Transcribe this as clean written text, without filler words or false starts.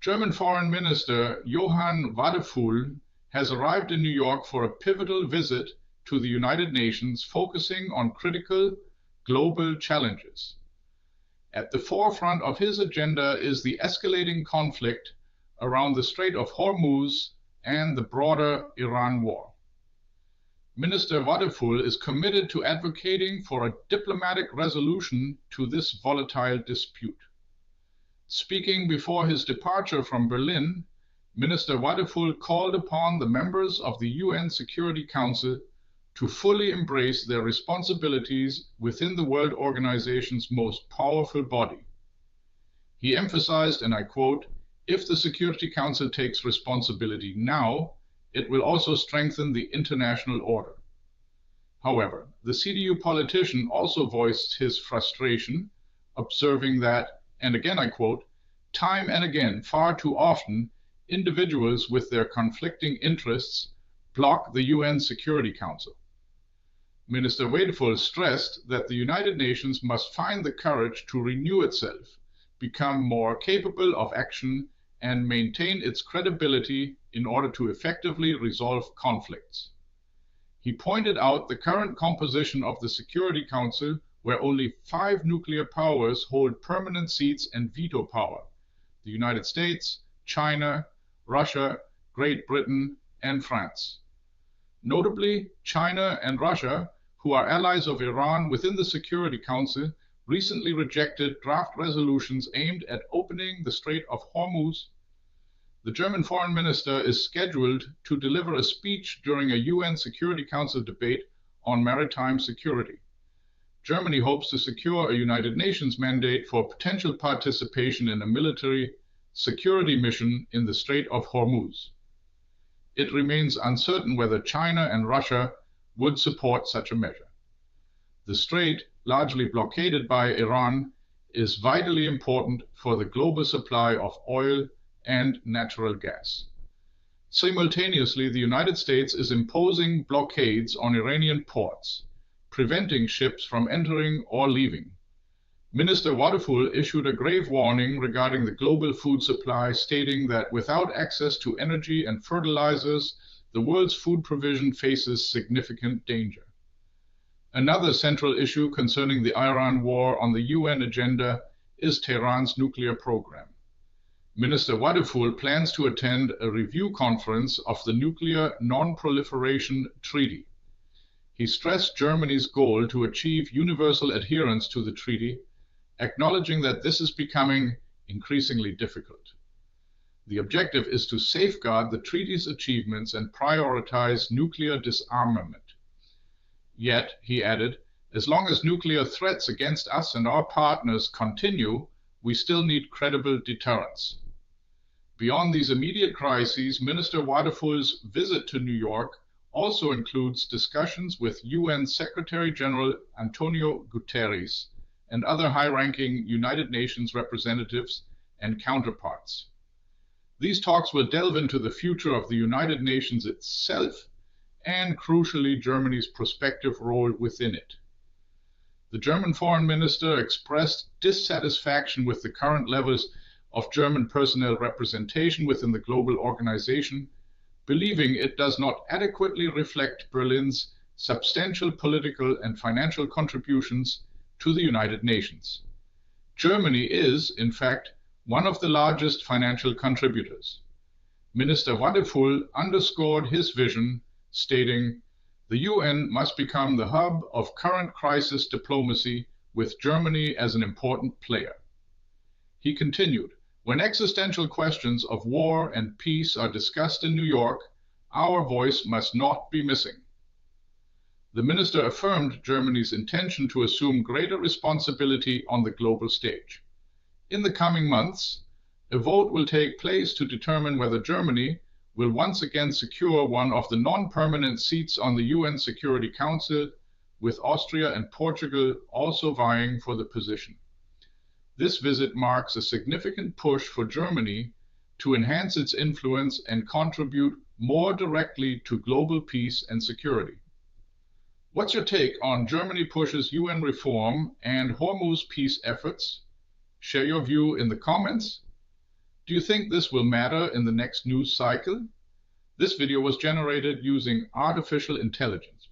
German Foreign Minister Johann Wadephul has arrived in New York for a pivotal visit to the United Nations focusing on critical global challenges. At the forefront of his agenda is the escalating conflict around the Strait of Hormuz and the broader Iran war. Minister Wadephul is committed to advocating for a diplomatic resolution to this volatile dispute. Speaking before his departure from Berlin, Minister Wadephul called upon the members of the UN Security Council to fully embrace their responsibilities within the World Organization's most powerful body. He emphasized, and I quote, "If the Security Council takes responsibility now, it will also strengthen the international order." However, the CDU politician also voiced his frustration, observing that, and again I quote, "Time and again, far too often, individuals with their conflicting interests block the UN Security Council." Minister Wadephul stressed that the United Nations must find the courage to renew itself, become more capable of action, and maintain its credibility in order to effectively resolve conflicts. He pointed out the current composition of the Security Council, where only 5 nuclear powers hold permanent seats and veto power: the United States, China, Russia, Great Britain, and France. Notably, China and Russia, who are allies of Iran within the Security Council, recently rejected draft resolutions aimed at opening the Strait of Hormuz. The German Foreign Minister is scheduled to deliver a speech during a UN Security Council debate on maritime security. Germany hopes to secure a United Nations mandate for potential participation in a military security mission in the Strait of Hormuz. It remains uncertain whether China and Russia would support such a measure. The strait, largely blockaded by Iran, is vitally important for the global supply of oil and natural gas. Simultaneously, the United States is imposing blockades on Iranian ports, preventing ships from entering or leaving. Minister Wadephul issued a grave warning regarding the global food supply, stating that without access to energy and fertilizers, the world's food provision faces significant danger. Another central issue concerning the Iran war on the UN agenda is Tehran's nuclear program. Minister Wadephul plans to attend a review conference of the Nuclear Non-Proliferation Treaty. He stressed Germany's goal to achieve universal adherence to the treaty, acknowledging that this is becoming increasingly difficult. The objective is to safeguard the treaty's achievements and prioritize nuclear disarmament. Yet, he added, as long as nuclear threats against us and our partners continue, we still need credible deterrence. Beyond these immediate crises, Minister Wadephul's visit to New York also includes discussions with UN Secretary-General Antonio Guterres and other high-ranking United Nations representatives and counterparts. These talks will delve into the future of the United Nations itself and, crucially, Germany's prospective role within it. The German Foreign Minister expressed dissatisfaction with the current levels of German personnel representation within the global organization, believing it does not adequately reflect Berlin's substantial political and financial contributions to the United Nations. Germany is, in fact, one of the largest financial contributors. Minister Wadephul underscored his vision, stating, "The UN must become the hub of current crisis diplomacy, with Germany as an important player." He continued, "When existential questions of war and peace are discussed in New York, our voice must not be missing." The minister affirmed Germany's intention to assume greater responsibility on the global stage. In the coming months, a vote will take place to determine whether Germany will once again secure one of the non-permanent seats on the UN Security Council, with Austria and Portugal also vying for the position. This visit marks a significant push for Germany to enhance its influence and contribute more directly to global peace and security. What's your take on Germany pushes UN reform and Hormuz peace efforts? Share your view in the comments. Do you think this will matter in the next news cycle? This video was generated using artificial intelligence.